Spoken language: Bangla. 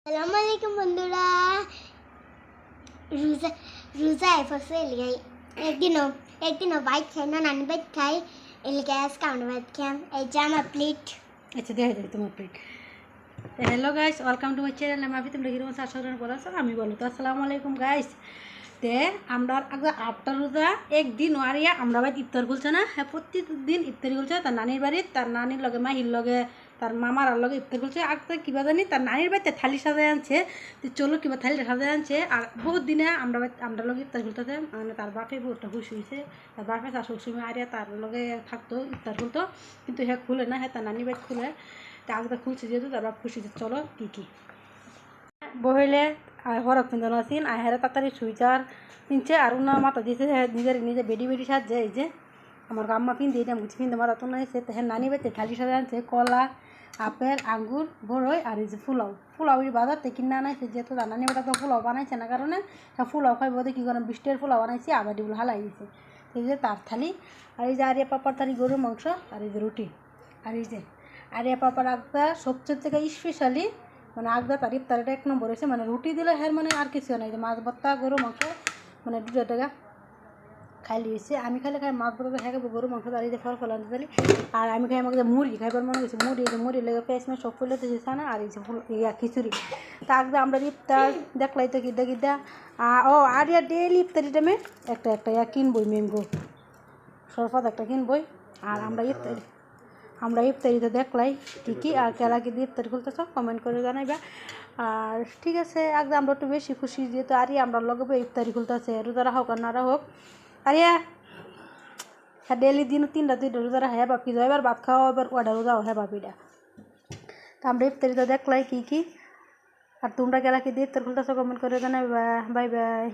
আসসালামু আলাইকুম বন্ধুরা। রোজা রোজা এফসে লিগাই একদিনও বাইক খাই না, নানি বাইক খাই, এলিগে আজকে আমরা বাইক খাই। এই যে আমার প্লেট। আচ্ছা দেখা যাবে তোমার plate. Hello guys, welcome to my channel. আমি তোমরা হিরোন শাসন বলো আমি বলো তো আসসালামু আলাইকুম গাইস। তে আমরা আগে আটটা রোজা একদিন আরিয়া আমরা বাড়ি ইফতার করছে না, হ্যাঁ প্রতিদিন ইফতারি করছে তার নানির বাড়ির, তার নানির লগে মাহির লগে তার মামার লগে ইফতার করছে। আগে কিবা জানি তার নানির বাড়িতে থালি সাজায় আনছে, তো চলো কিবা থালিটা সাজায় আনছে। আর বহুত দিনে আমরা লগে ইফতার করতে, মানে তার বাপে বহুতটা খুশি হয়েছে। তার বাপে তার সবসময় আরিয়া তার লগে থাকতো, ইফতার করতো, কিন্তু হ্যাঁ খুলে না, হ্যাঁ তার নানির বাড়ি খুলে। তা আগে খুলছে যেহেতু তার বাপ খুশি, চলো কী কী বহিলে হরক পিন্ধানো আছিল। আহেরা তাড়াতাড়ি সুইচার পিনছে আর উনার মাথা দিয়েছে নিজে বেডি বেডি সাজছে। এই যে আমার আম্মা পিন দিয়ে মুছি পিনতে মাথা তো নাইছে। হ্যাঁ নানি বেতে থালি সাজা আনছে, কলা, আপেল, আঙ্গুর, বড়ই আর এই যে ফুলাও বাজার থেকে কিনে আনাইছে। যেহেতু তার নানি বেটা তো ফুলাও বানাইছে না, কারণে ফুলাও খাইব কী করে বৃষ্টির ফুলাও বানাইছে, আবার ডিগুলো হালাই গেছে। এই যে তার থালি, আর এই যে আরিয়া পাপার থালি গরুর মাংস, আর এই যে রুটি, আর এই যে আরিয়া পাপার আগদা সবচেয়ে থেকে স্পেশালি মানে আগদা তার ইফতারিটা এক নম্বর হয়েছে। মানে রুটি দিলে হ্যাঁ মানে আর কিছু নাই, যে মাছ ভর্তা গরু মাংস মানে দুটো টাকা খাইলে হয়েছে। আমি খাইলে খাই মাছ ভর্তা হ্যাঁ গরু মাংস দাঁড়িয়ে ফল ফল আনতে পারি। আর আমি খাই আমাকে মুড়ি খাইবার মনে হয়েছে, মুড়ি লেগে পেঁয়াজ মেয়ে সব ফুলে দিয়েছে না। আর এই যে খিচুড়ি তা আগদা আমরা ইফতার দেখলাই তো গিদ্দা ও আর ডেলি ইফতারি টাইমে একটা কিনবই ম্যাঙ্গো সরফত একটা কিনবই। আর আমরা ইফতারিতে দেখলাই ঠিকই। আর কেলা কি দিয়ে ইফতারি খুলতেছ কমেন্ট করে জানাইবা। আর ঠিক আছে, একদম আমরা একটু বেশি খুশি যেহেতু আরে আমরা লগে ইফতারি খুলতেছে, রোজা হোক আর না হোক। আরিয়া হ্যাঁ ডেলি দিন তিনটা রোজা হ্যাঁ বাপি যাও, এবার ভাত খাওয়া এবার ওটা রোজাও হ্যাঁ বাপিটা। তা আমরা ইফতারিতে দেখলাই কী আর তোমরা কেলা কি দিয়ে ইফতার খুলতেছ কমেন্ট করে জানাইবা। Bye bye.